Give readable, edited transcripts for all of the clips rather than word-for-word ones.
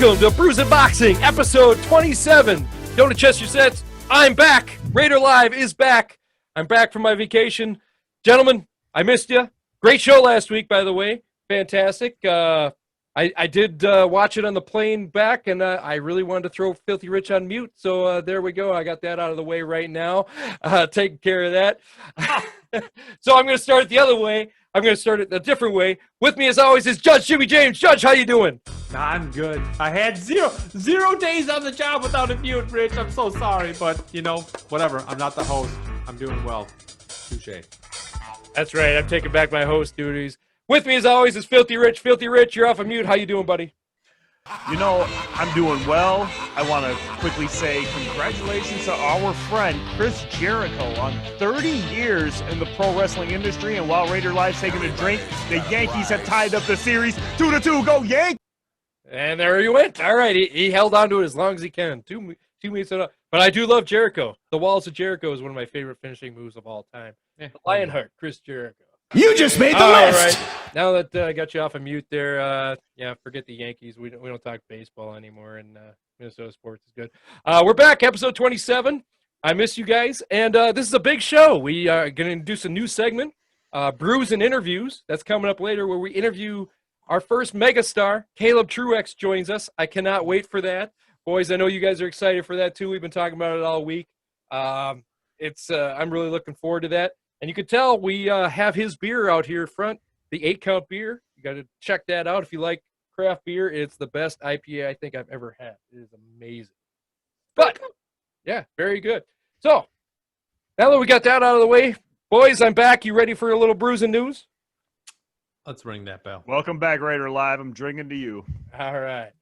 Welcome to Bruising Boxing, episode 27. Don't adjust your sets. I'm back. Raider Live is back. I'm back from my vacation. Gentlemen, I missed you. Great show last week, by the way. Fantastic. I did watch it on the plane back, and I really wanted to throw Filthy Rich on mute, so there we go. I got that out of the way right now. Taking care of that. So I'm going to start it the other way. I'm going to start it a different way. With me, as always, is Judge Jimmy James. Judge, how you doing? I'm good. I had zero days on the job without a mute, Rich. I'm so sorry, but, you know, whatever. I'm not the host. I'm doing well. Touche. That's right. I'm taking back my host duties. With me, as always, is Filthy Rich. Filthy Rich, you're off of mute. How you doing, buddy? You know, I'm doing well. I want to quickly say congratulations to our friend Chris Jericho on 30 years in the pro wrestling industry. And while Raider Live's taking a drink, the Yankees have tied up the series 2-2. Go Yankees! And there he went. All right, he held on to it as long as he can. Two minutes and up. But I do love Jericho. The Walls of Jericho is one of my favorite finishing moves of all time. The Lionheart, Chris Jericho. You just made the list. All right. Now that I got you off of mute there, yeah, forget the Yankees. We don't talk baseball anymore, and Minnesota sports is good. We're back, episode 27. I miss you guys, and this is a big show. We are going to introduce a new segment, Brews and Interviews. That's coming up later, where we interview our first megastar. Caleb Truax joins us. I cannot wait for that. Boys, I know you guys are excited for that, too. We've been talking about it all week. I'm really looking forward to that. And you can tell we have his beer out here front, the 8-count beer. You got to check that out if you like craft beer. It's the best IPA I think I've ever had. It is amazing. But, yeah, very good. So, now that we got that out of the way, boys, I'm back. You ready for a little bruising news? Let's ring that bell. Welcome back, Raider Live. I'm drinking to you. All right.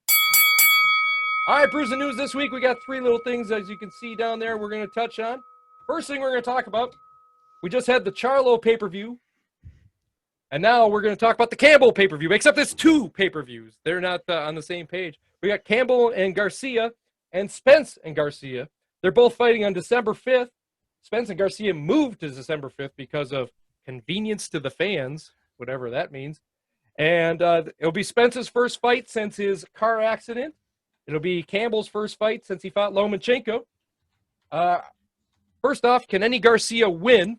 All right, bruising news this week. We got three little things, as you can see down there, we're going to touch on. First thing we're going to talk about, we just had the Charlo pay-per-view, and now we're going to talk about the Campbell pay-per-view, except it's two pay-per-views. They're not on the same page. We got Campbell and Garcia and Spence and Garcia. They're both fighting on December 5th. Spence and Garcia moved to December 5th because of convenience to the fans, whatever that means. And it'll be Spence's first fight since his car accident. It'll be Campbell's first fight since he fought Lomachenko. First off, can any Garcia win?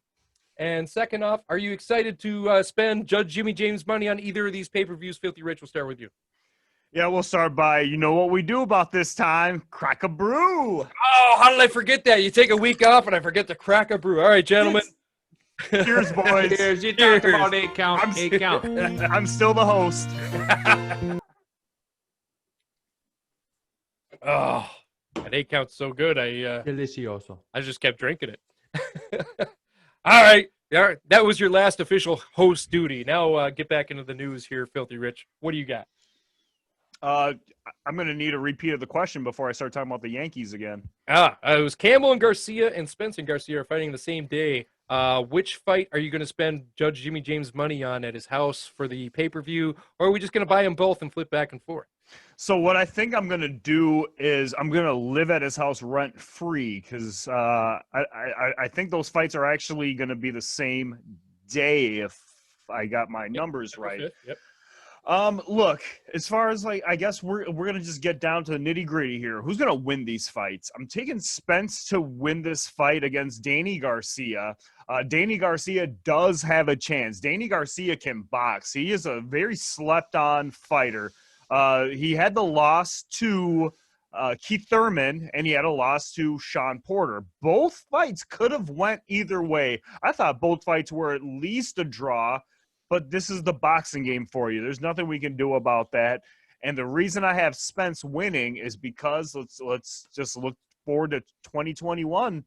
And second off, are you excited to spend Judge Jimmy James money on either of these pay-per-views? Filthy Rich, we'll start with you. Yeah, we'll start by, you know what we do about this time? Crack a brew. Oh, how did I forget that? You take a week off and I forget to crack a brew. All right, gentlemen. Cheers, boys. Cheers. You talked about 8-count. 8-count. I'm still the host. Oh, that 8-count's so good. Delicioso. I just kept drinking it. All right. That was your last official host duty. Now get back into the news here, Filthy Rich. What do you got? I'm going to need a repeat of the question before I start talking about the Yankees again. It was Campbell and Garcia, and Spence and Garcia are fighting the same day. Which fight are you going to spend Judge Jimmy James money on at his house for the pay-per-view, or are we just going to buy them both and flip back and forth? So what I think I'm going to do is I'm going to live at his house rent-free because I think those fights are actually going to be the same day if I got my numbers right. Yep. Look, as far as I guess we're going to just get down to the nitty-gritty here. Who's going to win these fights? I'm taking Spence to win this fight against Danny Garcia. Danny Garcia does have a chance. Danny Garcia can box. He is a very slept-on fighter. He had the loss to Keith Thurman, and he had a loss to Sean Porter. Both fights could have went either way. I thought both fights were at least a draw, but this is the boxing game for you. There's nothing we can do about that. And the reason I have Spence winning is because let's just look forward to 2021.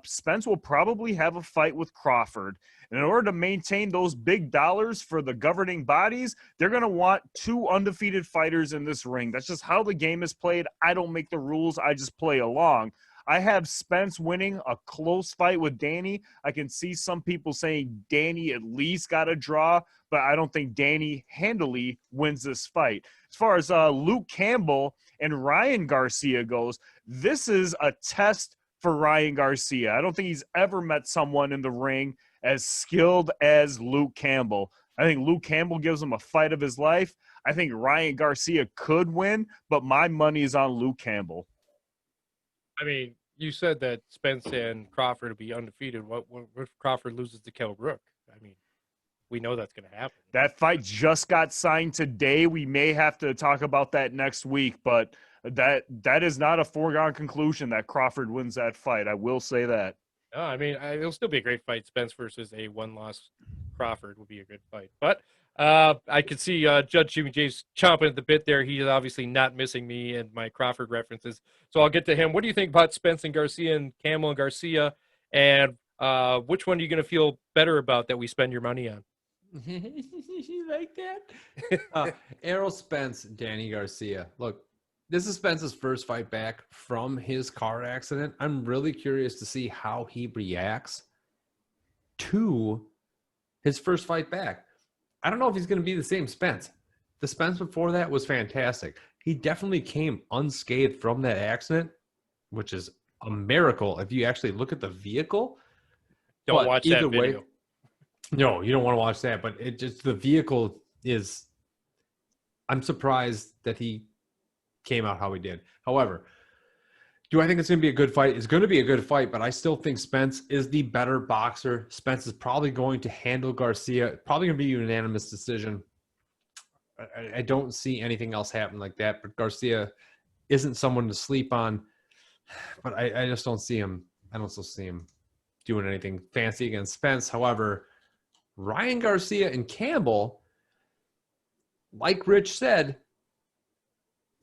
Spence will probably have a fight with Crawford. And in order to maintain those big dollars for the governing bodies, they're going to want two undefeated fighters in this ring. That's just how the game is played. I don't make the rules. I just play along. I have Spence winning a close fight with Danny. I can see some people saying Danny at least got a draw, but I don't think Danny handily wins this fight. As far as Luke Campbell and Ryan Garcia goes, this is a test for Ryan Garcia. I don't think he's ever met someone in the ring as skilled as Luke Campbell. I think Luke Campbell gives him a fight of his life. I think Ryan Garcia could win, but my money is on Luke Campbell. I mean, you said that Spence and Crawford would be undefeated. What if Crawford loses to Kell Brook? I mean, we know that's going to happen. That fight just got signed today. We may have to talk about that next week, but that is not a foregone conclusion that Crawford wins that fight. I will say that. No, I mean, it'll still be a great fight. Spence versus a one-loss Crawford will be a good fight. But I could see Judge Jimmy James chomping at the bit there. He is obviously not missing me and my Crawford references. So I'll get to him. What do you think about Spence and Garcia and Campbell and Garcia? And which one are you going to feel better about that we spend your money on? You like that? Errol Spence, Danny Garcia. Look, this is Spence's first fight back from his car accident. I'm really curious to see how he reacts to his first fight back. I don't know if he's going to be the same Spence. The Spence before that was fantastic. He definitely came unscathed from that accident, which is a miracle if you actually look at the vehicle. Don't watch that video. No, you don't want to watch that, but it just, the vehicle is, I'm surprised that he came out how he did. However, do I think it's going to be a good fight? It's going to be a good fight, but I still think Spence is the better boxer. Spence is probably going to handle Garcia. Probably going to be a unanimous decision. I don't see anything else happen like that, but Garcia isn't someone to sleep on, but I just don't see him. I don't still see him doing anything fancy against Spence. However, Ryan Garcia and Campbell, like Rich said,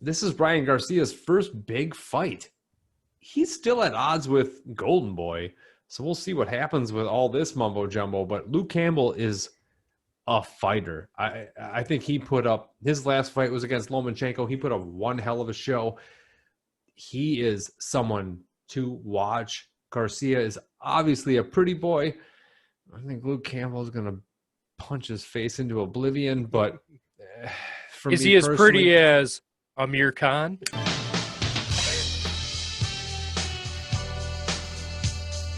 this is Ryan Garcia's first big fight. He's still at odds with Golden Boy, so we'll see what happens with all this mumbo jumbo. But Luke Campbell is a fighter. I think he put up, his last fight was against Lomachenko. He put up one hell of a show. He is someone to watch. Garcia is obviously a pretty boy. I think Luke Campbell is going to punch his face into oblivion, but is he as pretty as Amir Khan?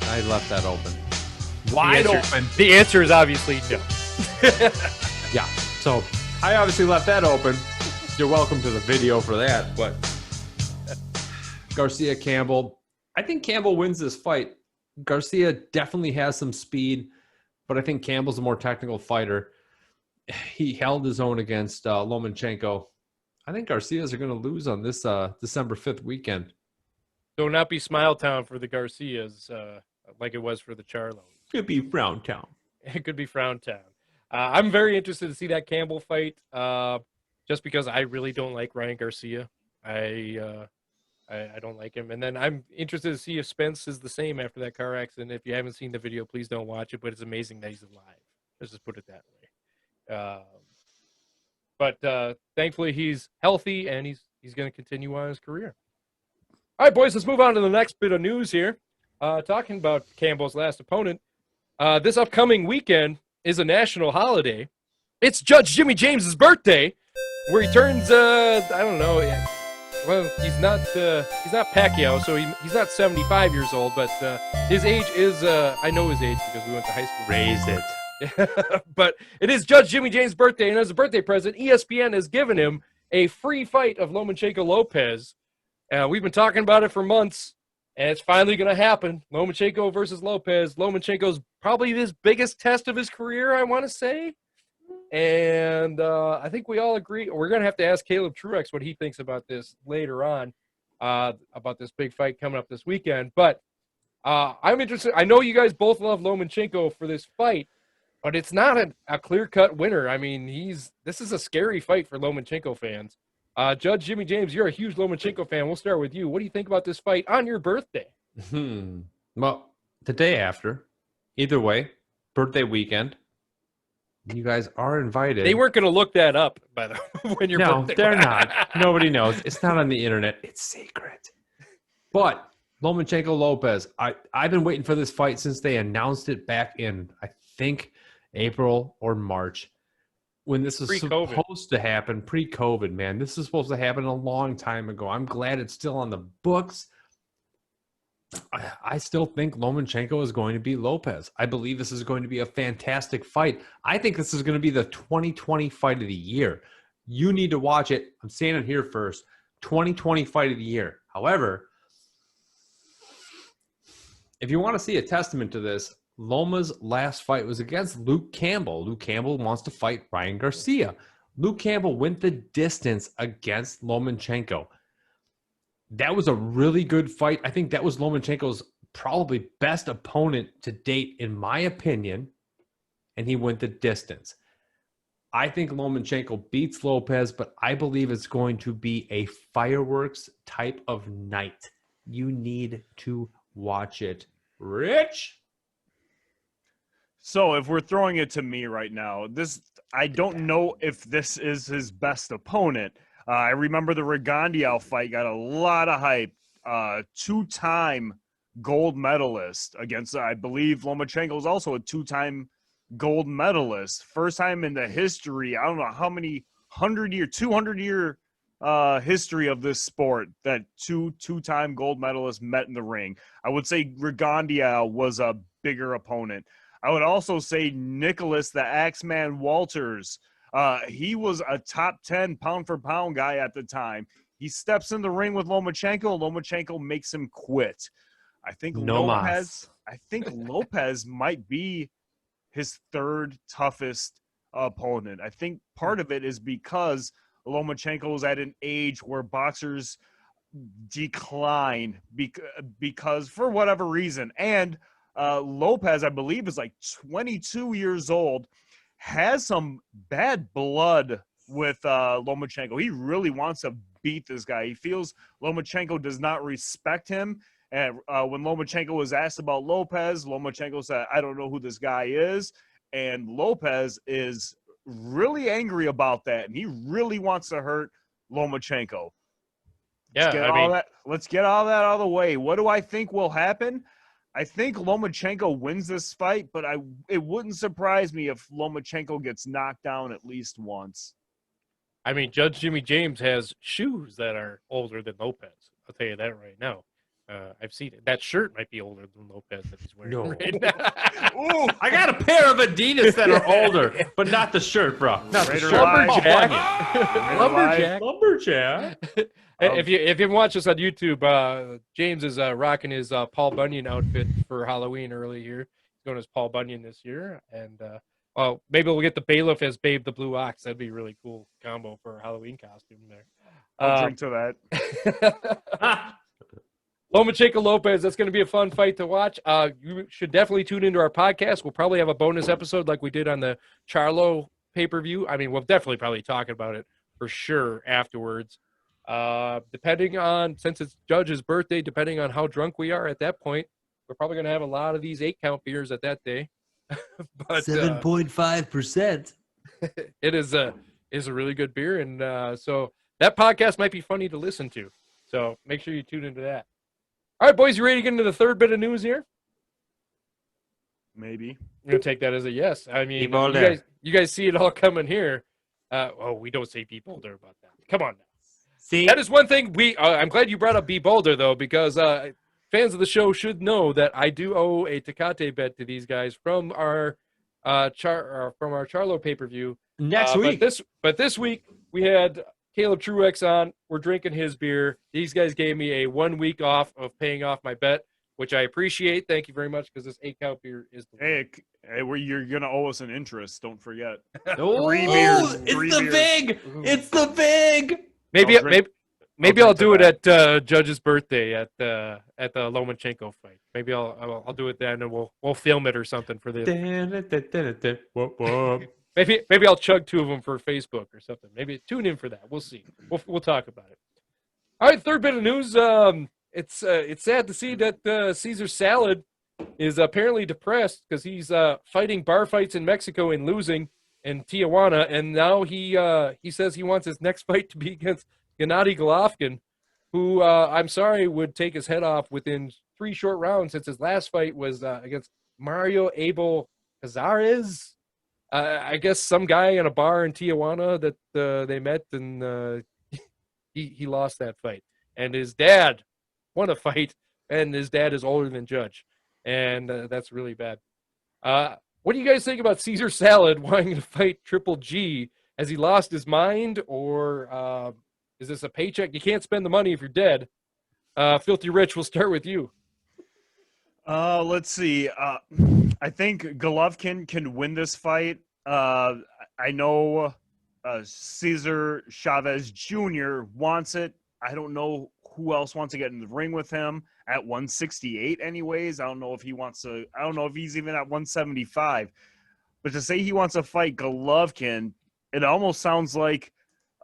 I left that open. Wide open. The answer is obviously no. Yeah, so I obviously left that open. You're welcome to the video for that, but Garcia, Campbell, I think Campbell wins this fight. Garcia definitely has some speed, but I think Campbell's a more technical fighter. He held his own against Lomachenko. I think Garcias are going to lose on this December 5th weekend. So not be Smile Town for the Garcias like it was for the Charlos. Could be Frown Town. It could be Frown Town. I'm very interested to see that Campbell fight just because I really don't like Ryan Garcia. I don't like him. And then I'm interested to see if Spence is the same after that car accident. If you haven't seen the video, please don't watch it, but it's amazing that he's alive. Let's just put it that way. But thankfully he's healthy and he's going to continue on his career. All right, boys, let's move on to the next bit of news here. Talking about Campbell's last opponent. This upcoming weekend is a national holiday. It's Judge Jimmy James's birthday, where he turns, I don't know. Well, he's not Pacquiao, so he's not 75 years old, but his age is, I know his age because we went to high school. Raise it. But it is Judge Jimmy James' birthday, and as a birthday present, ESPN has given him a free fight of Lomachenko Lopez. We've been talking about it for months, and it's finally going to happen. Lomachenko versus Lopez. Lomachenko's probably his biggest test of his career, I want to say. And I think we all agree. We're going to have to ask Caleb Truax what he thinks about this later on, about this big fight coming up this weekend. But I'm interested. I know you guys both love Lomachenko for this fight, but it's not a clear-cut winner. I mean, this is a scary fight for Lomachenko fans. Judge Jimmy James, you're a huge Lomachenko fan. We'll start with you. What do you think about this fight on your birthday? Well, the day after. Either way, birthday weekend. You guys are invited. They weren't going to look that up, by the way, when your birthday. No, they're not. Nobody knows. It's not on the internet. It's secret. But Lomachenko Lopez, I've been waiting for this fight since they announced it back in, I think, April or March. When this was supposed to happen, pre-COVID, man. This is supposed to happen a long time ago. I'm glad it's still on the books. I still think Lomachenko is going to beat Lopez. I believe this is going to be a fantastic fight. I think this is going to be the 2020 fight of the year. You need to watch it. I'm saying it here first. 2020 fight of the year. However, if you want to see a testament to this, Loma's last fight was against Luke Campbell. Luke Campbell wants to fight Ryan Garcia. Luke Campbell went the distance against Lomachenko. That was a really good fight. I think that was Lomachenko's probably best opponent to date, in my opinion, and he went the distance. I think Lomachenko beats Lopez, but I believe it's going to be a fireworks type of night. You need to watch it. Rich? So if we're throwing it to me right now, I don't know if this is his best opponent. I remember the Rigondeaux fight got a lot of hype. Two-time gold medalist against, I believe Lomachenko is also a two-time gold medalist. First time in the history, I don't know how many 200-year history of this sport that two-time gold medalists met in the ring. I would say Rigondeaux was a bigger opponent. I would also say Nicholas the Axeman Walters. He was a top 10 pound-for-pound guy at the time. He steps in the ring with Lomachenko. Lomachenko makes him quit. I think Lopez might be his third toughest opponent. I think part of it is because Lomachenko is at an age where boxers decline because for whatever reason. And Lopez, I believe, is like 22 years old, has some bad blood with Lomachenko. He really wants to beat this guy. He feels Lomachenko does not respect him. And when Lomachenko was asked about Lopez, Lomachenko said, I don't know who this guy is. And Lopez is really angry about that. And he really wants to hurt Lomachenko. Let's get all that out of the way. What do I think will happen? I think Lomachenko wins this fight, but it wouldn't surprise me if Lomachenko gets knocked down at least once. I mean, Judge Jimmy James has shoes that are older than Lopez. I'll tell you that right now. I've seen it. That shirt might be older than Lopez that he's wearing right now. Ooh, I got a pair of Adidas that are older, but not the shirt, bro. Not the shirt. Lumberjack. If you haven't watched this on YouTube, James is rocking his Paul Bunyan outfit for Halloween early here. He's going as Paul Bunyan this year, and maybe we'll get the bailiff as Babe the Blue Ox. That'd be a really cool combo for a Halloween costume there. I'll drink to that. Lomachenko Lopez, that's going to be a fun fight to watch. You should definitely tune into our podcast. We'll probably have a bonus episode like we did on the Charlo pay-per-view. I mean, we'll definitely probably talk about it for sure afterwards. Depending on, since it's Judge's birthday, depending on how drunk we are at that point, we're probably going to have a lot of these 8-count beers at that day. But 7.5%. It is a really good beer, and so that podcast might be funny to listen to. So make sure you tune into that. All right, boys, you ready to get into the third bit of news here? Maybe. I'm going to take that as a yes. I mean, you guys see it all coming here. We don't say be bolder about that. Come on now. See, that is one thing I'm glad you brought up be bolder, though, because fans of the show should know that I do owe a Tecate bet to these guys from our Charlo pay-per-view. Next week. But this week, we had Caleb Truax on. We're drinking his beer. These guys gave me a 1 week off of paying off my bet, which I appreciate. Thank you very much, because this 8-count beer is the Hey, you're going to owe us an interest. Don't forget. Three beers. It's the big. Maybe I'll do it at Judge's birthday at the Lomachenko fight. Maybe I'll do it then, and we'll film it or something for the. Maybe I'll chug 2 of them for Facebook or something. Maybe tune in for that. We'll see. We'll talk about it. All right, third bit of news. It's sad to see that Caesar Salad is apparently depressed because he's fighting bar fights in Mexico and losing in Tijuana, and now he says he wants his next fight to be against Gennady Golovkin, who I'm sorry would take his head off within 3 short rounds, since his last fight was against Mario Abel Cazares. I guess some guy in a bar in Tijuana that they met, and he lost that fight. And his dad won a fight and his dad is older than Judge, and that's really bad. What do you guys think about Caesar Salad wanting to fight Triple G? Has he lost his mind, or is this a paycheck? You can't spend the money if you're dead. Filthy Rich, we'll start with you. Let's see. I think Golovkin can win this fight. I know Cesar Chavez Jr. wants it. I don't know who else wants to get in the ring with him at 168 anyways. I don't know if he's even at 175. But to say he wants to fight Golovkin, it almost sounds like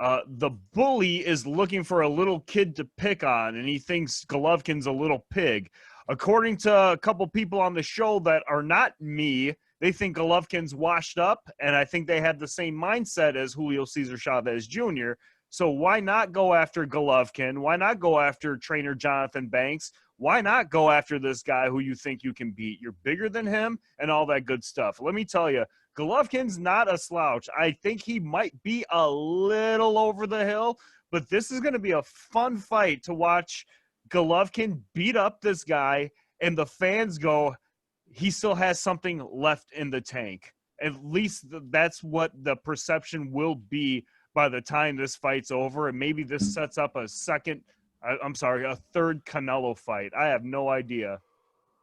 the bully is looking for a little kid to pick on, and he thinks Golovkin's a little pig. According to a couple people on the show that are not me, they think Golovkin's washed up, and I think they have the same mindset as Julio Cesar Chavez Jr. So why not go after Golovkin? Why not go after trainer Jonathan Banks? Why not go after this guy who you think you can beat? You're bigger than him and all that good stuff. Let me tell you, Golovkin's not a slouch. I think he might be a little over the hill, but this is going to be a fun fight to watch Golovkin beat up this guy, and the fans go, he still has something left in the tank. At least that's what the perception will be by the time this fight's over, and maybe this sets up a third Canelo fight. I have no idea.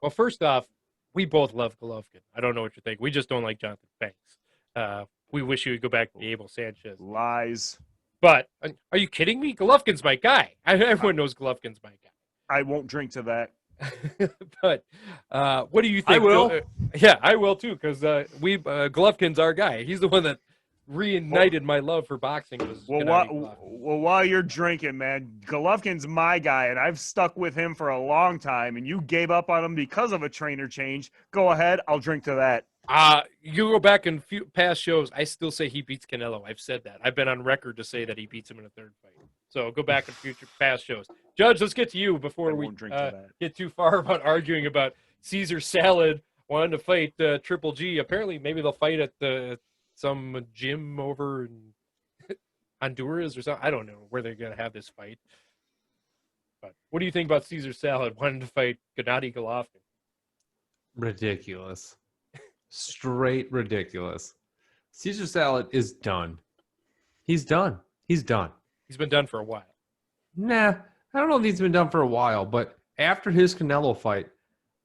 Well, first off, we both love Golovkin. I don't know what you think. We just don't like Jonathan Banks. We wish he would go back to Abel Sanchez. Lies. But are you kidding me? Golovkin's my guy. Everyone knows Golovkin's my guy. I won't drink to that. But what do you think? I will. Yeah, I will too, because Golovkin's our guy. He's the one that reignited my love for boxing. While you're drinking, man, Golovkin's my guy, and I've stuck with him for a long time, and you gave up on him because of a trainer change. Go ahead. I'll drink to that. You go back in past shows, I still say he beats Canelo. I've said that. I've been on record to say that he beats him in a third fight. So go back in past shows. Judge, let's get to you before we get too far about arguing about Caesar Salad wanting to fight Triple G. Apparently, maybe they'll fight at some gym over in Honduras or something. I don't know where they're going to have this fight. But what do you think about Caesar Salad wanting to fight Gennady Golovkin? Ridiculous. Straight ridiculous. Caesar Salad is done. He's done. He's done. He's been done for a while. Nah, I don't know if he's been done for a while, but after his Canelo fight,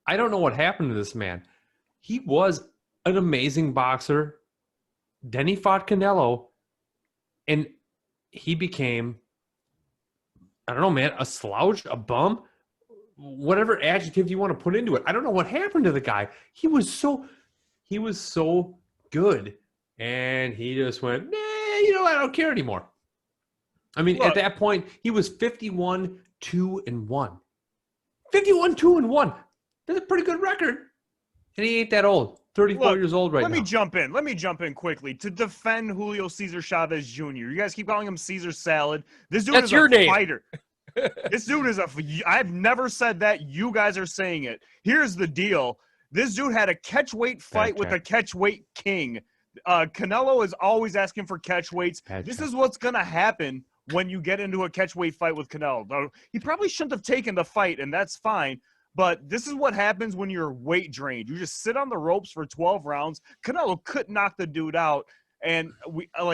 I don't know what happened to this man. He was an amazing boxer. Then he fought Canelo, and he became, I don't know, man, a slouch, a bum, whatever adjective you want to put into it. I don't know what happened to the guy. He was so good, and he just went, nah, I don't care anymore. I mean, at that point, he was 51-2-1. 51-2-1. That's a pretty good record. And he ain't that old. 34 years old right now. Let me jump in quickly to defend Julio Cesar Chavez Jr. You guys keep calling him Caesar Salad. This dude is a fighter. This dude is I've never said that. You guys are saying it. Here's the deal. This dude had a catchweight fight with a catchweight king. Canelo is always asking for catchweights. This is what's going to happen when you get into a catchweight fight with Canelo. He probably shouldn't have taken the fight, and that's fine. But this is what happens when you're weight drained. You just sit on the ropes for 12 rounds. Canelo could knock the dude out. And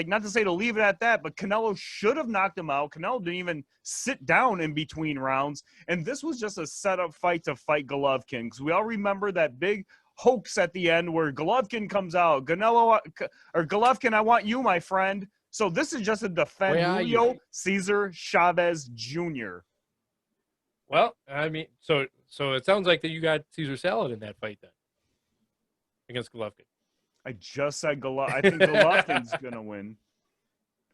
not to say to leave it at that, but Canelo should have knocked him out. Canelo didn't even sit down in between rounds. And this was just a setup fight to fight Golovkin. Because we all remember that big hoax at the end where Golovkin comes out. Golovkin, I want you, my friend. So this is just a defend Julio Cesar Chavez Jr. Well, I mean, so it sounds like that you got Caesar Salad in that fight then against Golovkin. I just said I think Golovkin's gonna win.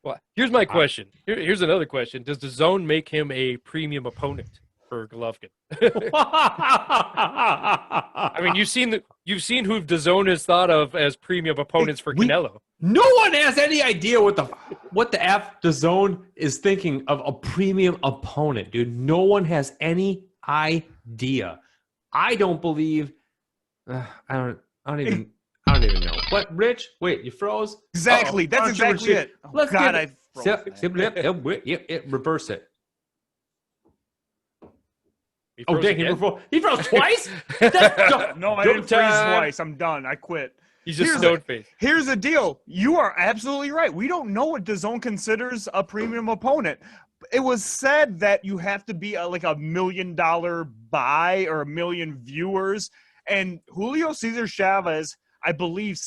Well, here's my question. Here's another question. Does the zone make him a premium opponent for Golovkin? I mean, you've seen who DAZN has thought of as premium opponents for Canelo. No one has any idea what the F DAZN is thinking of a premium opponent, dude. No one has any idea. I don't believe. I don't even know. What, Rich? Wait, you froze? Exactly. That's exactly it. Oh, Let's God, get it. Reverse it. He Oh, froze dang, again? he froze twice? That's No, I Go didn't freeze time. twice. I'm done. I quit. He's just Here's stone faced. Here's the deal. You are absolutely right. We don't know what DAZN considers a premium opponent. It was said that you have to be like $1 million buy or 1 million viewers. And Julio Cesar Chavez, I believe,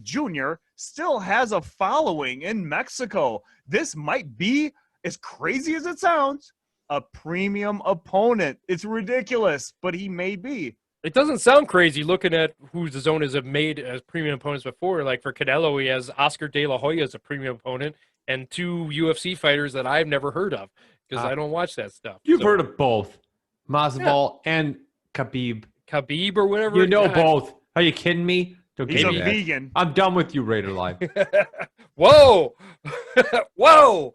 Jr. still has a following in Mexico. This might be, as crazy as it sounds, a premium opponent. It's ridiculous, but he may be. It doesn't sound crazy looking at who the Zonas have made as premium opponents before. Like for Canelo, he has Oscar De La Hoya as a premium opponent and 2 UFC fighters that I've never heard of because I don't watch that stuff. You've So, heard of both, Masvidal and Khabib. Khabib or whatever. You know Yeah. both. Are you kidding me? Don't He's give a me that. vegan. I'm done with you, Raider Live. Whoa! Whoa!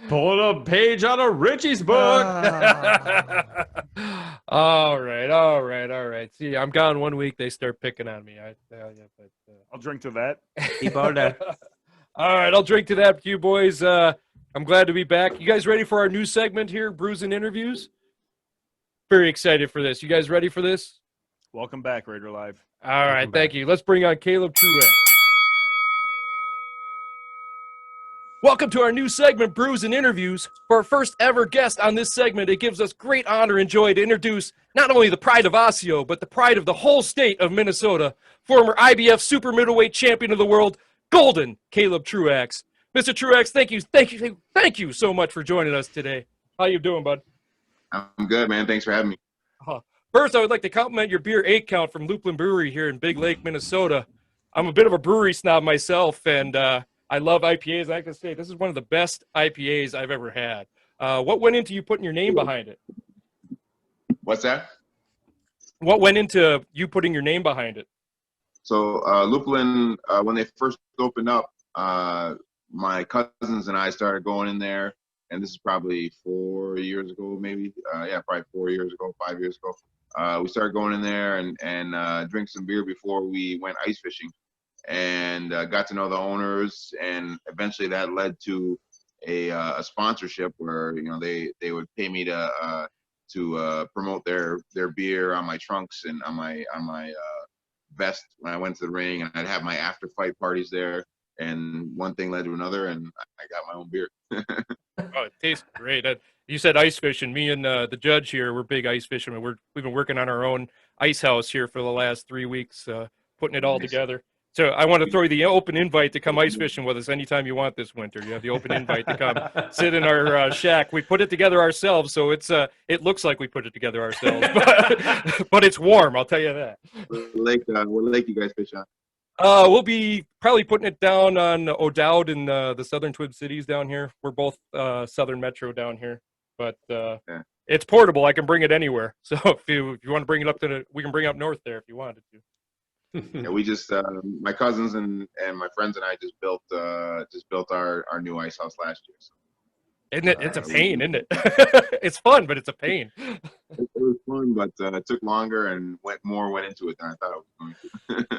Pulling a page out of Richie's book. All right. See, I'm gone 1 week. They start picking on me. I'll drink to that. Keep on that. All right, I'll drink to that with you boys. I'm glad to be back. You guys ready for our new segment here, Brews and Interviews? Very excited for this. You guys ready for this? Welcome back, Raider Live. All right, Welcome thank back. you. Let's bring on Caleb Truax. Welcome to our new segment, Brews and Interviews. For our first ever guest on this segment, it gives us great honor and joy to introduce not only the pride of Osseo, but the pride of the whole state of Minnesota, former IBF super middleweight champion of the world, Golden Caleb Truax. Mr. Truax, thank you so much for joining us today. How you doing, bud? I'm good, man. Thanks for having me. First, I would like to compliment your beer 8 count from Lupulin Brewery here in Big Lake, Minnesota. I'm a bit of a brewery snob myself, and I love IPAs. I can say this is one of the best IPAs I've ever had. What went into you putting your name behind it? What's that? What went into you putting your name behind it? So Lupulin, when they first opened up, my cousins and I started going in there, and this is probably 4 years ago, maybe. Probably 4 years ago, 5 years ago. We started going in there and drink some beer before we went ice fishing, and got to know the owners, and eventually that led to a sponsorship where they would pay me to promote their beer on my trunks and on my vest when I went to the ring, and I'd have my after fight parties there, and one thing led to another, and I got my own beer. Oh, it tastes great. You said ice fishing. Me and the judge here, we're big ice fishermen. We've been working on our own ice house here for the last 3 weeks, putting it all together. So I want to throw you the open invite to come ice fishing with us anytime you want this winter. You have the open invite to come sit in our shack. We put it together ourselves, so it looks like we put it together ourselves, but it's warm. I'll tell you that. What lake you guys fish on? We'll be probably putting it down on O'Dowd in the southern Twin Cities down here. We're both southern metro down here, but it's portable. I can bring it anywhere. So if you want to bring it up we can bring it up north there if you wanted to. Yeah, we just my cousins and my friends and I just built our new ice house last year. So. Isn't it? It's a pain, isn't it? It's fun, but it's a pain. It was fun, but it took longer and went into it than I thought it was going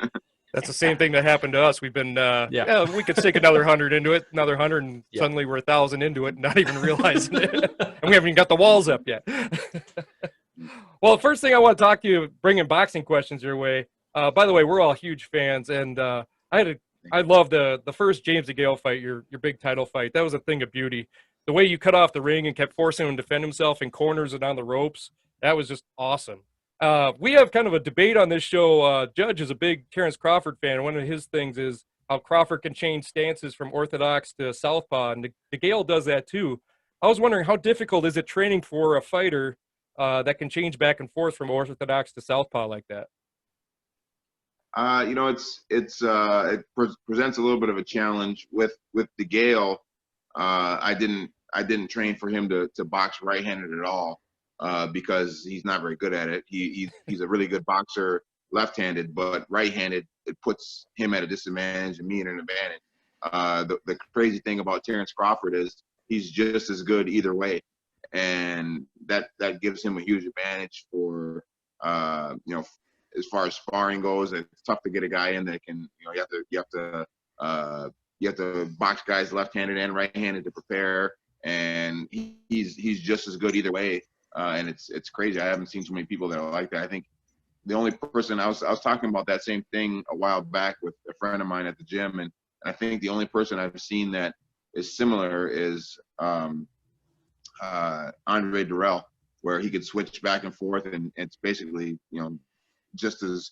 to. That's the same thing that happened to us. We've been, we could stick another 100 into it, another 100, and suddenly we're 1,000 into it, not even realizing it. And we haven't even got the walls up yet. Well, the first thing I want to talk to you, bringing boxing questions your way. By the way, we're all huge fans, and I love the first James DeGale fight, your big title fight. That was a thing of beauty. The way you cut off the ring and kept forcing him to defend himself in corners and on the ropes, that was just awesome. We have kind of a debate on this show. Judge is a big Terrence Crawford fan. One of his things is how Crawford can change stances from orthodox to southpaw, and DeGale does that too. I was wondering, how difficult is it training for a fighter that can change back and forth from orthodox to southpaw like that? It presents a little bit of a challenge with DeGale. I didn't train for him to box right-handed at all because he's not very good at it. He's a really good boxer left-handed, but right-handed, it puts him at a disadvantage and me at an advantage. The crazy thing about Terrence Crawford is he's just as good either way, and that gives him a huge advantage for as far as sparring goes. It's tough to get a guy in that can, you have to box guys left-handed and right-handed to prepare, and he's just as good either way. and it's crazy. I haven't seen too many people that are like that. I think the only person I was talking about that same thing a while back with a friend of mine at the gym, and I think the only person I've seen that is similar is Andre Durrell, where he could switch back and forth, and it's basically just as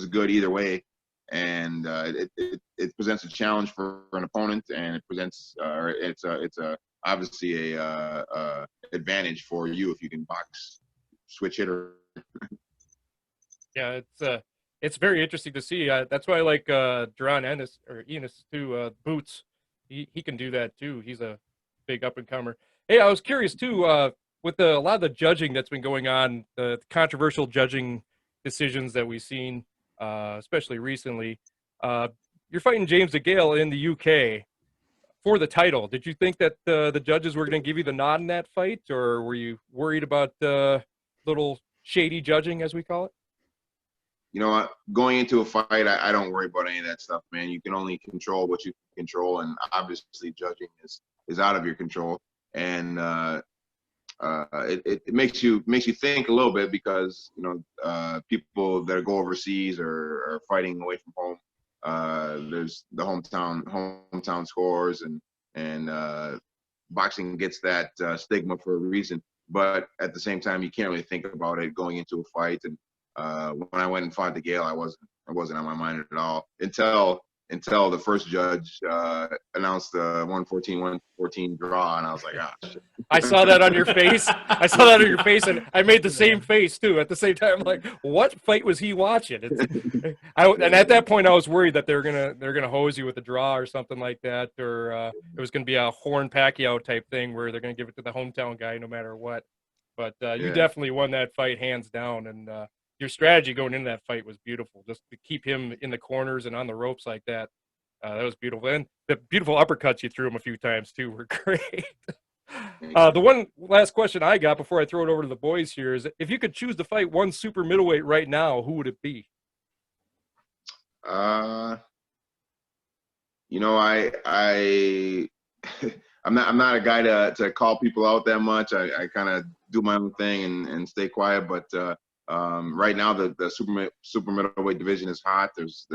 good either way. And it presents a challenge for an opponent, and it presents it's a obviously a advantage for you if you can box switch hitter. Yeah, it's very interesting to see. That's why I like Duran Ennis or Enos too. Boots, he can do that too. He's a big up and comer. Hey, I was curious too. With a lot of the judging that's been going on, the controversial judging decisions that we've seen, especially recently. You're fighting James DeGale in the UK for the title. Did you think that the judges were going to give you the nod in that fight, or were you worried about little shady judging, as we call it? You know what? Going into a fight, I don't worry about any of that stuff, man. You can only control what you can control, and obviously judging is out of your control. And it makes you think a little bit, because people that go overseas or are fighting away from home. There's the hometown scores, and boxing gets that stigma for a reason. But at the same time, you can't really think about it going into a fight. And when I went and fought DeGale, I wasn't on my mind at all until the first judge announced the 114 draw, and I was like, ah, shit. I saw that on your face. And I made the same face too at the same time. I'm like, what fight was he watching? And at that point, I was worried that they're gonna hose you with a draw or something like that, or it was gonna be a Horn Pacquiao type thing where they're gonna give it to the hometown guy no matter what. But you definitely won that fight hands down, and your strategy going into that fight was beautiful. Just to keep him in the corners and on the ropes like that, that was beautiful. And the beautiful uppercuts you threw him a few times too were great. The one last question I got before I throw it over to the boys here is, if you could choose to fight one super middleweight right now, who would it be? I I'm not a guy to call people out that much. I kind of do my own thing and stay quiet. But right now the super middleweight division is hot. There's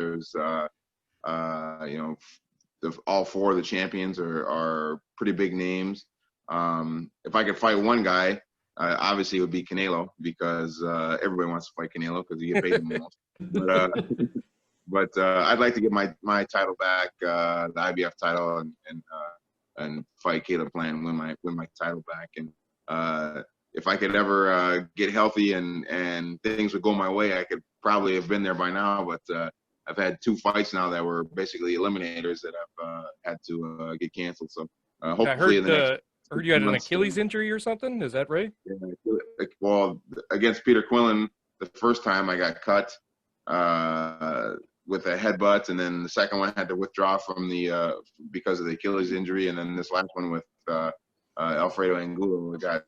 all four of the champions are pretty big names. If I could fight one guy, obviously it would be Canelo, because everybody wants to fight Canelo because he gets paid the most. But I'd like to get my title back, the IBF title, and fight Caleb Plant and win my title back. And if I could ever get healthy and things would go my way, I could probably have been there by now. But I've had 2 fights now that were basically eliminators that I've had to get canceled. So hopefully I heard you had an Achilles injury or something. Is that right? Yeah, well, against Peter Quillen, the first time I got cut with a headbutt, and then the second one I had to withdraw from because of the Achilles injury, and then this last one with Alfredo Angulo got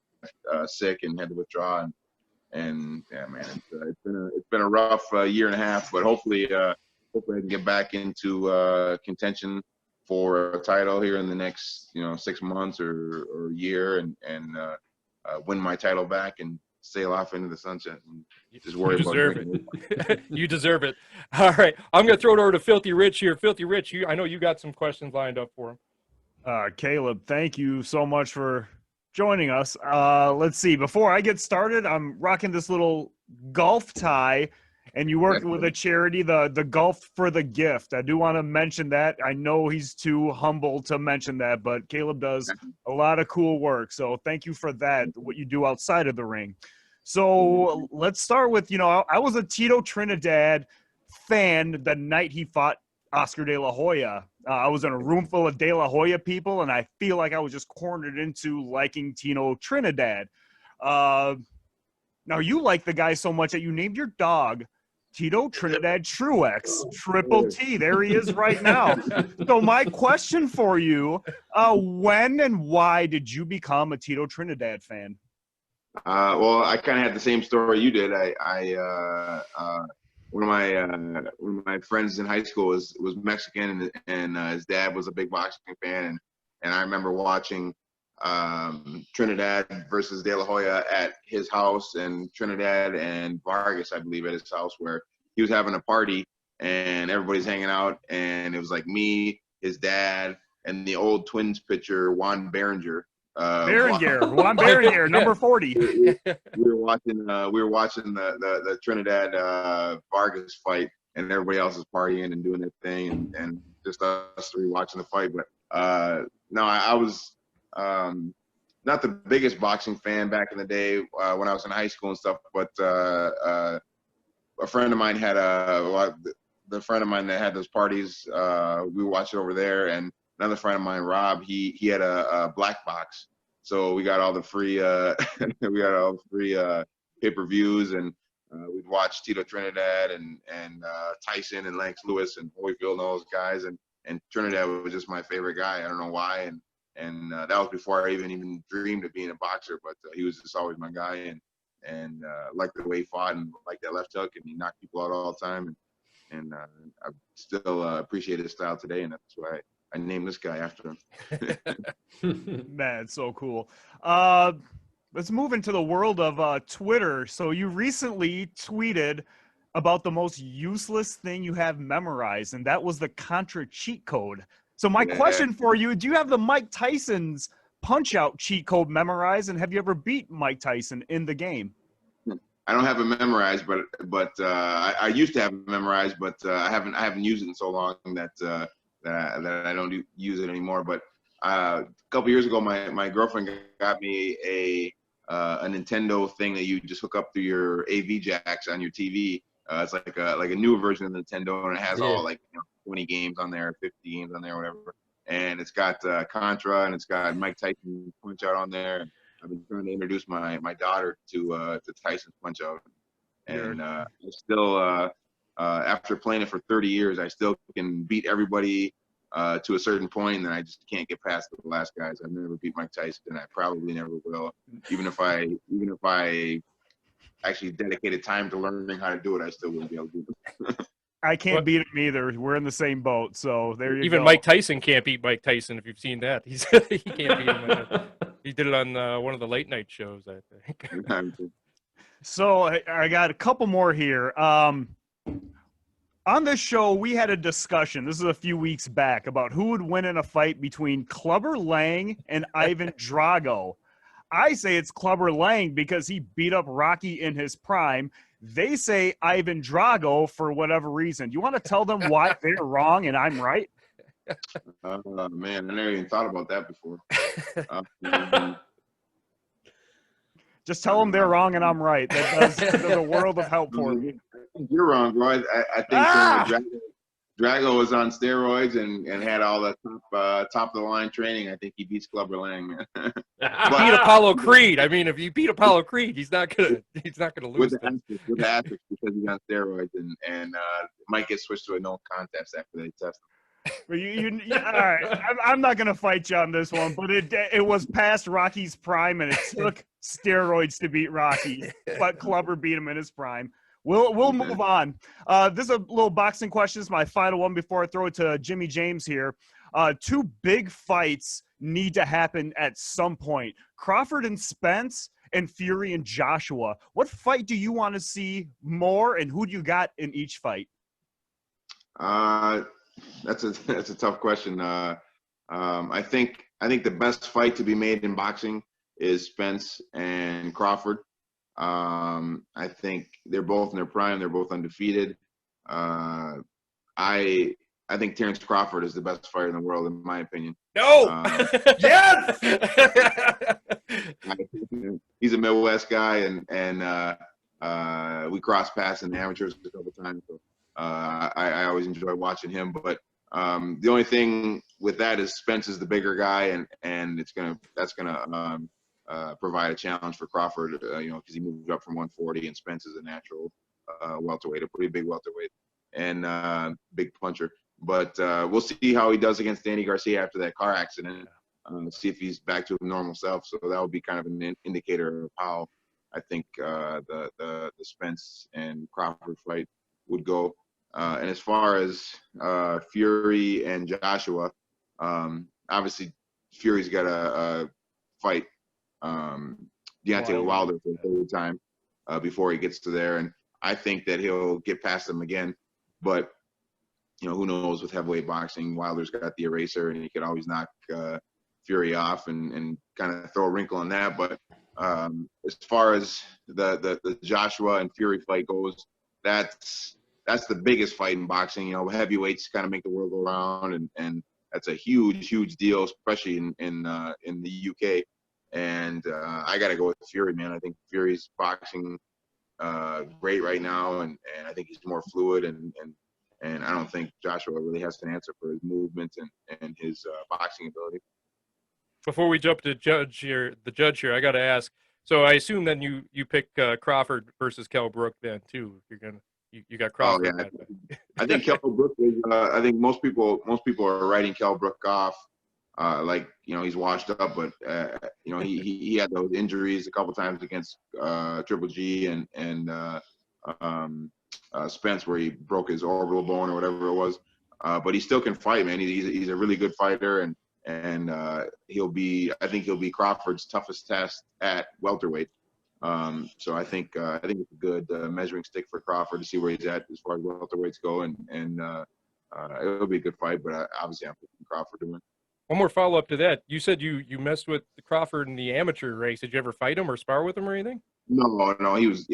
sick and had to withdraw. And yeah, man, it's been a rough year and a half, but hopefully I can get back into contention for a title here in the next 6 months or a year, and win my title back and sail off into the sunset and just worry about it. You deserve it. All right, I'm gonna throw it over to Filthy Rich here. Filthy Rich, I know you got some questions lined up for him. Caleb, thank you so much for joining us. Let's see. Before I get started, I'm rocking this little golf tie, and you work with a charity, the Golf for the Gift. I do want to mention that. I know he's too humble to mention that, but Caleb does a lot of cool work. So thank you for that, what you do outside of the ring. So let's start with, I was a Tito Trinidad fan the night he fought Oscar De La Hoya. I was in a room full of De La Hoya people, and I feel like I was just cornered into liking Tito Trinidad. Now, you like the guy so much that you named your dog Tito Trinidad TRUAX, Triple T. There he is right now. So my question for you, when and why did you become a Tito Trinidad fan? Well, I kind of had the same story you did. One of my friends in high school was Mexican, and his dad was a big boxing fan, and I remember watching Trinidad versus De La Hoya at his house, and Trinidad and Vargas, I believe, at his house, where he was having a party and everybody's hanging out, and it was like me, his dad, and the old Twins pitcher Juan Berenger. Juan Berenger, number 40. we were watching the Trinidad Vargas fight, and everybody else is partying and doing their thing, and just us three watching the fight. But no, I was not the biggest boxing fan back in the day when I was in high school and stuff. But a friend of mine had the friend of mine that had those parties. We watched it over there, and another friend of mine, Rob, he had a black box. So we got all the free pay-per-views, and we'd watch Tito Trinidad and Tyson and Lance Lewis and Holyfield and all those guys, and Trinidad was just my favorite guy. I don't know why, and that was before I even dreamed of being a boxer, but he was just always my guy, and liked the way he fought and liked that left hook, and he knocked people out all the time, and I still appreciate his style today, and that's why I named this guy after him. Man, it's so cool. Let's move into the world of Twitter. So you recently tweeted about the most useless thing you have memorized, and that was the Contra cheat code. So my question for you, do you have the Mike Tyson's Punch-Out cheat code memorized, and have you ever beat Mike Tyson in the game? I don't have it memorized, but I used to have it memorized, but I haven't used it in so long that I don't use it anymore. But a couple years ago, my girlfriend got me a Nintendo thing that you just hook up through your AV jacks on your TV. It's like a newer version of Nintendo, and it has all 20 games on there, 50 games on there, whatever. And it's got Contra, and it's got Mike Tyson Punch-Out on there. I've been trying to introduce my daughter to Tyson's Punch-Out, and I still after playing it for 30 years, I still can beat everybody to a certain point, and then I just can't get past the last guys. I've never beat Mike Tyson, and I probably never will. Even if I actually dedicated time to learning how to do it, I still wouldn't be able to do it. I can't beat him either. We're in the same boat, so there you go. Even Mike Tyson can't beat Mike Tyson, if you've seen that. He can't beat him. He did it on one of the late night shows, I think. So I got a couple more here. On this show, we had a discussion, this is a few weeks back, about who would win in a fight between Clubber Lang and Ivan Drago. I say it's Clubber Lang because he beat up Rocky in his prime. They say Ivan Drago for whatever reason. Do you want to tell them why they're wrong and I'm right? Man, I never even thought about that before. Just tell them they're wrong and I'm right. That does a world of help for me. You're wrong, bro. I think Drago was on steroids and had all the top of the line training. I think he beats Clubber Lang, man. He beat Apollo Creed. I mean, if you beat Apollo Creed, he's not gonna lose. With the asterisk because he's on steroids and might get switched to a no contest after they test him. Well, all right. I'm not gonna fight you on this one, but it was past Rocky's prime, and it took steroids to beat Rocky, but Clubber beat him in his prime. We'll move on. This is a little boxing question. This is my final one before I throw it to Jimmy James here. Two big fights need to happen at some point. Crawford and Spence and Fury and Joshua. What fight do you want to see more, and who do you got in each fight? That's a tough question. I think the best fight to be made in boxing is Spence and Crawford. I think they're both in their prime. They're both undefeated. I think Terrence Crawford is the best fighter in the world, in my opinion. No. Yes. He's a Midwest guy, and we crossed paths in the amateurs a couple times. So I always enjoy watching him. But the only thing with that is Spence is the bigger guy, and that's gonna provide a challenge for Crawford, because he moved up from 140, and Spence is a natural welterweight, a pretty big welterweight, and big puncher. But we'll see how he does against Danny Garcia after that car accident. See if he's back to his normal self. So that would be kind of an indicator of how I think the Spence and Crawford fight would go. And as far as Fury and Joshua, obviously Fury's got a fight Deontay Wilder for the third time before he gets to there. And I think that he'll get past him again. But, who knows with heavyweight boxing, Wilder's got the eraser and he could always knock Fury off and kind of throw a wrinkle on that. But as far as the Joshua and Fury fight goes, that's the biggest fight in boxing. Heavyweights kind of make the world go around, and that's a huge deal, especially in the UK. And I got to go with Fury, man. I think Fury's boxing great right now, and I think he's more fluid, and I don't think Joshua really has an answer for his movement and his boxing ability. Before we jump to the judge here, I got to ask. So I assume then you pick Crawford versus Kell Brook then too. You got Crawford. Oh, yeah. I think Kell Brook is. I think most people are writing Kell Brook off. He's washed up, but he had those injuries a couple times against Triple G and Spence, where he broke his orbital bone or whatever it was. But he still can fight, man. He's a really good fighter, and I think he'll be Crawford's toughest test at welterweight. So I think it's a good measuring stick for Crawford to see where he's at as far as welterweights go, and it'll be a good fight. But obviously, I'm picking Crawford to win. One more follow up to that. You said you messed with Crawford in the amateur race. Did you ever fight him or spar with him or anything? No, he's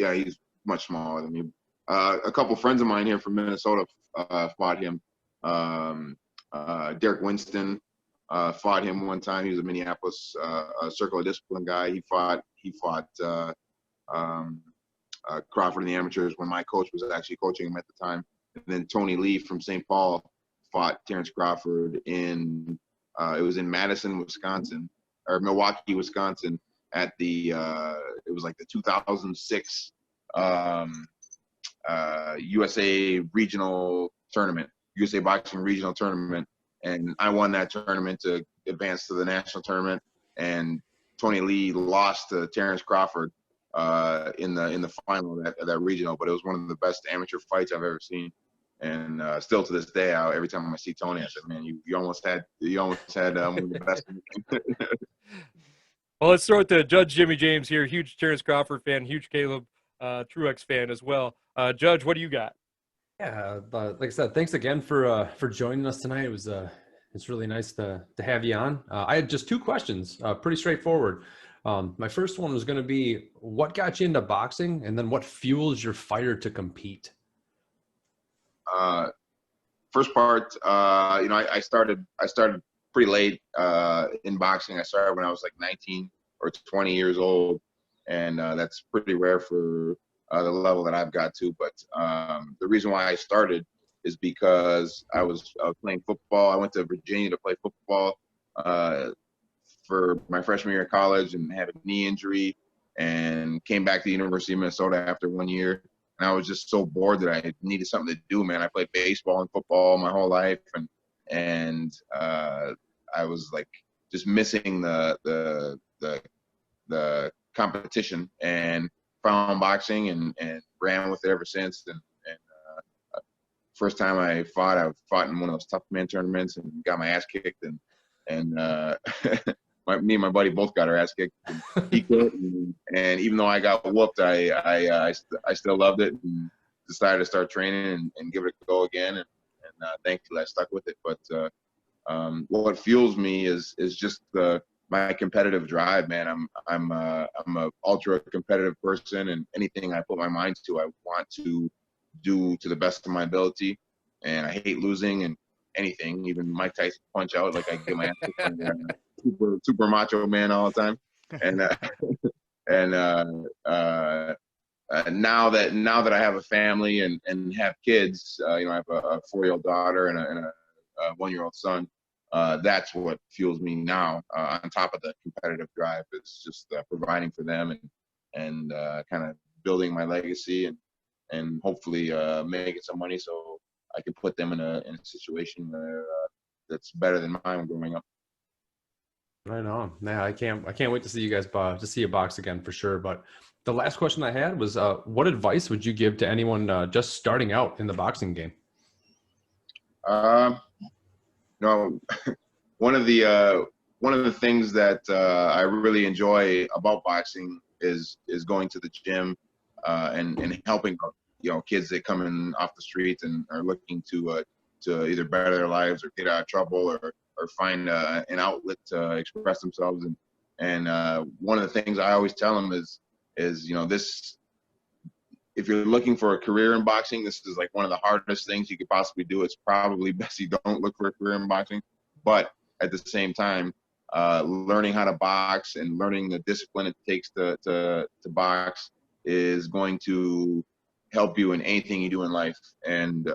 much smaller than me. A couple friends of mine here from Minnesota fought him. Derek Winston fought him one time. He was a Minneapolis Circle of Discipline guy. He fought Crawford in the amateurs when my coach was actually coaching him at the time. And then Tony Lee from St. Paul fought Terrence Crawford in it was in Madison, Wisconsin, or Milwaukee, Wisconsin, at the it was like the 2006 USA regional tournament, USA Boxing regional tournament, and I won that tournament to advance to the national tournament. And Tony Lee lost to Terrence Crawford in the final of that regional, but it was one of the best amateur fights I've ever seen. And still to this day, every time I see Tony, I said, "Man, you almost had one of the best." Well, let's throw it to Judge Jimmy James here. Huge Terrence Crawford fan, huge Caleb Truax fan as well. Judge, what do you got? Yeah, like I said, thanks again for joining us tonight. It's really nice to have you on. I had just two questions, pretty straightforward. My first one was going to be, what got you into boxing, and then what fuels your fire to compete? First part, I started pretty late in boxing. I started when I was like 19 or 20 years old, and that's pretty rare for the level that I've got to. But the reason why I started is because I was playing football. I went to Virginia to play football for my freshman year of college, and had a knee injury, and came back to the University of Minnesota after 1 year. And I was just so bored that I needed something to do, man. I played baseball and football my whole life, and I was like just missing the competition, and found boxing and ran with it ever since. And first time I fought in one of those tough man tournaments and got my ass kicked, and me and my buddy both got our ass kicked. And he quit, and even though I got whooped, I still loved it and decided to start training and give it a go again. And thankfully I stuck with it. But what fuels me is just my competitive drive, man. I'm a ultra competitive person, and anything I put my mind to, I want to do to the best of my ability. And I hate losing, and anything, even Mike Tyson punch out, like I get my ass kicked. Super macho man all the time. And now that I have a family and have kids, I have a 4-year-old daughter and a 1-year-old son. That's what fuels me now. On top of the competitive drive, it's just providing for them and kind of building my legacy and hopefully making some money so I can put them in a situation where that's better than mine growing up. Right on. Yeah, I can't wait to see you guys see you box again for sure. But the last question I had was, what advice would you give to anyone just starting out in the boxing game? One of the one of the things that I really enjoy about boxing is going to the gym and helping kids that come in off the streets and are looking to either better their lives or get out of trouble or find an outlet to express themselves. And one of the things I always tell them is this. If you're looking for a career in boxing, this is like one of the hardest things you could possibly do. It's probably best you don't look for a career in boxing, but at the same time, learning how to box and learning the discipline it takes to box is going to help you in anything you do in life. And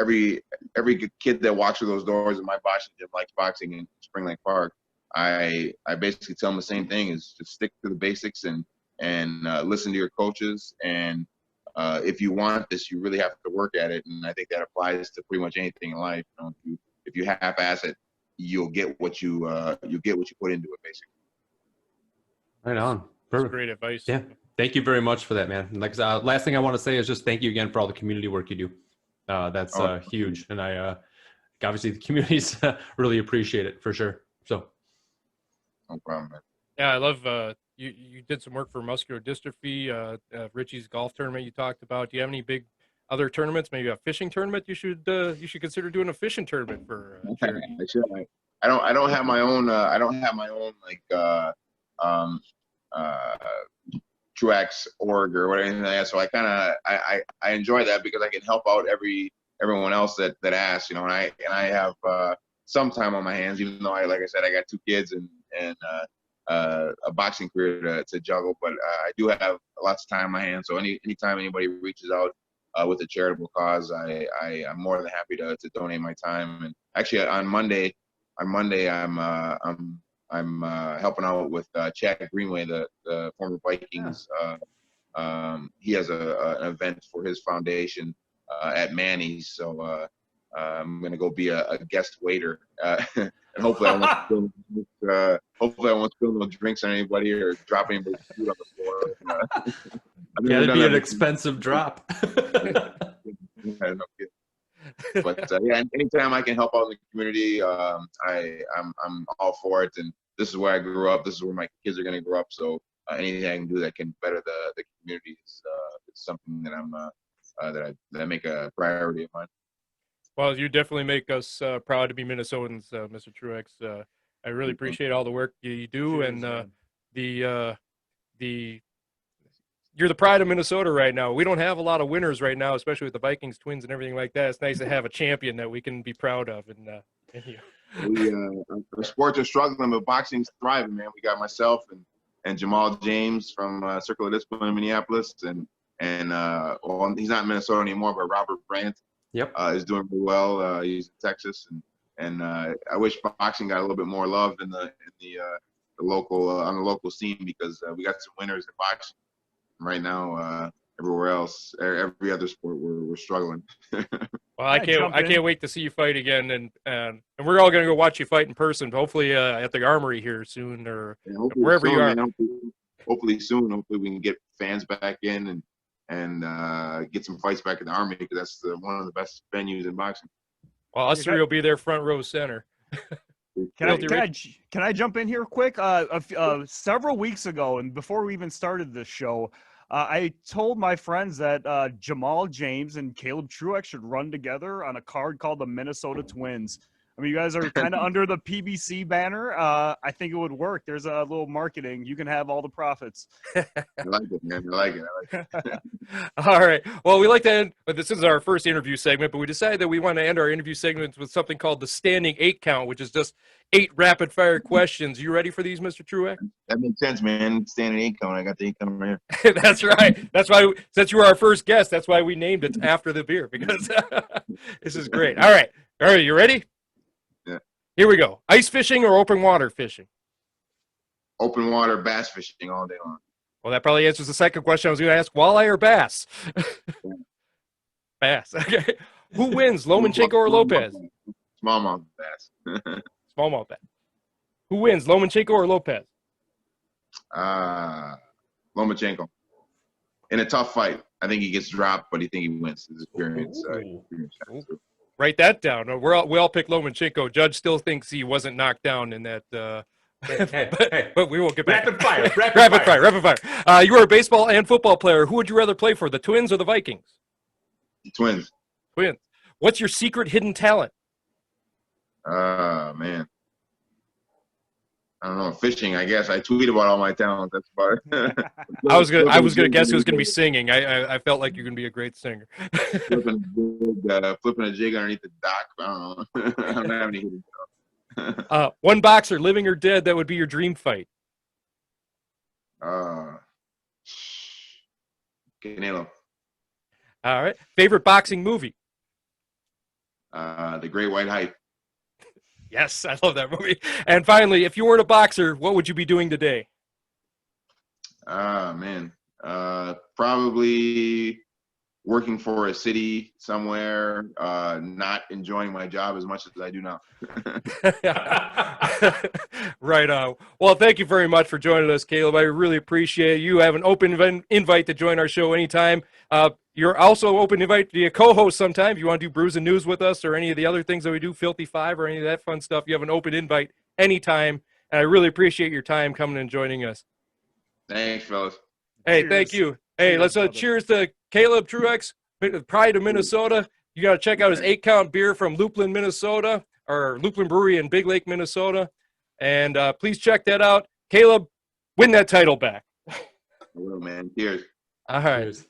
every kid that walks through those doors in my boxing gym likes boxing in Spring Lake Park. I basically tell them the same thing: is just stick to the basics and listen to your coaches. And if you want this, you really have to work at it. And I think that applies to pretty much anything in life. If you half-ass it, you'll get what you put into it, basically. Right on. That's Perfect. great advice. Yeah. Thank you very much for that, man. And like last thing I want to say is just thank you again for all the community work you do. That's huge, and I obviously the communities really appreciate it for sure. So, No problem, man. Yeah, I love you did some work for muscular dystrophy, Richie's golf tournament you talked about. Do you have any big other tournaments? Maybe a fishing tournament? You should consider doing a fishing tournament for charity. I don't have my own like TRUAX org or whatever like that. So I kind of I enjoy that because I can help out everyone else that asks, and I have some time on my hands, even though like I said, I got 2 kids and a boxing career to juggle, but I do have lots of time on my hands. So anytime anybody reaches out with a charitable cause, I'm more than happy to donate my time. And actually on Monday I'm helping out with Chad Greenway, the former Vikings. He has an event for his foundation at Manny's, so I'm gonna go be a guest waiter, and hopefully I won't spill no drinks on anybody or drop anybody's food on the floor. yeah, it'd be an expensive drop. Yeah, no kidding. But yeah, anytime I can help out in the community, I'm all for it. And this is where I grew up. This is where my kids are going to grow up. So anything I can do that can better the community is something that that I make a priority of mine. Well, you definitely make us proud to be Minnesotans, Mr. Truex. I really appreciate all the work you do. Cheers, And man. you're the pride of Minnesota right now. We don't have a lot of winners right now, especially with the Vikings, Twins, and everything like that. It's nice to have a champion that we can be proud of. And you. Our sports are struggling, but boxing's thriving, man. We got myself and Jamal James from Circle of Discipline in Minneapolis, and well, he's not in Minnesota anymore, but Robert Brandt is doing really well. He's in Texas, and I wish boxing got a little bit more love in the local on the local scene, because we got some winners in boxing. Right now, everywhere else, every other sport, we're struggling. Well, I can't wait to see you fight again, and we're all gonna go watch you fight in person. Hopefully, at the Armory here soon, or wherever you are. Man, hopefully soon. Hopefully we can get fans back in and get some fights back in the Army, because that's one of the best venues in boxing. Well, us three will be there front row center. Can I jump in here quick? Several weeks ago, and before we even started this show, I told my friends that Jamal James and Caleb Truax should run together on a card called the Minnesota Twins. I mean, you guys are kind of under the PBC banner. I think it would work. There's a little marketing. You can have all the profits. I like it, man. I like it. All right. Well, we like to end, but this is our first interview segment, but we decided that we want to end our interview segments with something called the standing 8 count, which is just 8 rapid fire questions. You ready for these, Mr. Truex? That makes sense, man. Standing 8 count. I got the 8 count right here. That's right. That's why, since you were our first guest, that's why we named it after the beer, because this is great. All right. You ready? Yeah. Here we go. Ice fishing or open water fishing? Open water bass fishing all day long. Well, that probably answers the second question I was going to ask. Walleye or bass? Bass. Okay. Who wins, Lomachenko or Lopez? Smallmouth bass. Smallmouth bass. Who wins, Lomachenko or Lopez? Lomachenko. In a tough fight. I think he gets dropped, but I think he wins. His experience. Write that down. We all pick Lomachenko. Judge still thinks he wasn't knocked down in that. Hey. But we won't get back. Rapid fire. Rapid fire. You were a baseball and football player. Who would you rather play for, the Twins or the Vikings? The Twins. Twins. What's your secret hidden talent? Man. I don't know, fishing, I guess. I tweet about all my talents. That's about it. I was gonna guess it was gonna be singing. I felt like you're gonna be a great singer. flipping a jig underneath the dock. I don't know. I'm not having any hidden One boxer, living or dead, that would be your dream fight. Canelo. All right. Favorite boxing movie? The Great White Hype. Yes, I love that movie. And finally, if you weren't a boxer, what would you be doing today? Man. Probably working for a city somewhere, not enjoying my job as much as I do now. Right on. Well, thank you very much for joining us, Caleb. I really appreciate it. You have an open invite to join our show anytime. You're also open invite to be a co-host sometime. If you want to do Brews and News with us or any of the other things that we do, Filthy Five or any of that fun stuff, you have an open invite anytime. And I really appreciate your time coming and joining us. Thanks, fellas. Hey, Cheers. Thank you. Hey, let's brother. cheers to Caleb Truex, Pride of Minnesota. You got to check out his 8-count beer from Lupulin, Minnesota, or Lupulin Brewery in Big Lake, Minnesota. And please check that out. Caleb, win that title back. I will, man. Cheers. All right. Cheers.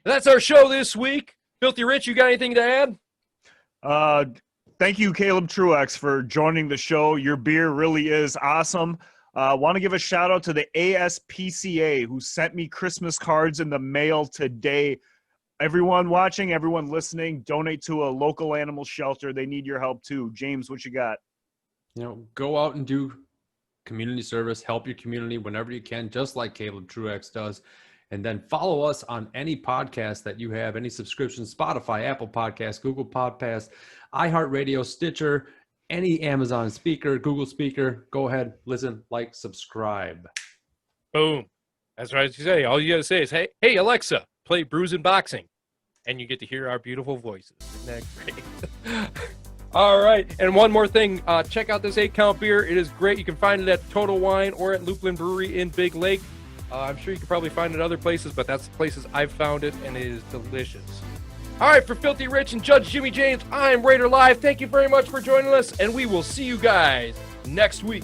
That's our show this week. Filthy Rich, you got anything to add? Thank you, Caleb Truax, for joining the show. Your beer really is awesome. Want to give a shout out to the ASPCA who sent me Christmas cards in the mail today. Everyone watching, everyone listening, donate to a local animal shelter. They need your help too. James, what you got? Go out and do community service, help your community whenever you can, just like Caleb Truex does. And then follow us on any podcast that you have, any subscription, Spotify, Apple Podcasts, Google Podcasts, iHeartRadio, Stitcher, any Amazon speaker, Google speaker. Go ahead, listen, like, subscribe. Boom. That's right. You say. All you got to say is, hey, Alexa, play Brews and Boxing. And you get to hear our beautiful voices. Isn't that great? All right. And one more thing. Check out this 8-count beer. It is great. You can find it at Total Wine or at Lupulin Brewery in Big Lake. I'm sure you can probably find it other places, but that's the places I've found it, and it is delicious. All right, for Filthy Rich and Judge Jimmy James, I'm Raider Live. Thank you very much for joining us, and we will see you guys next week.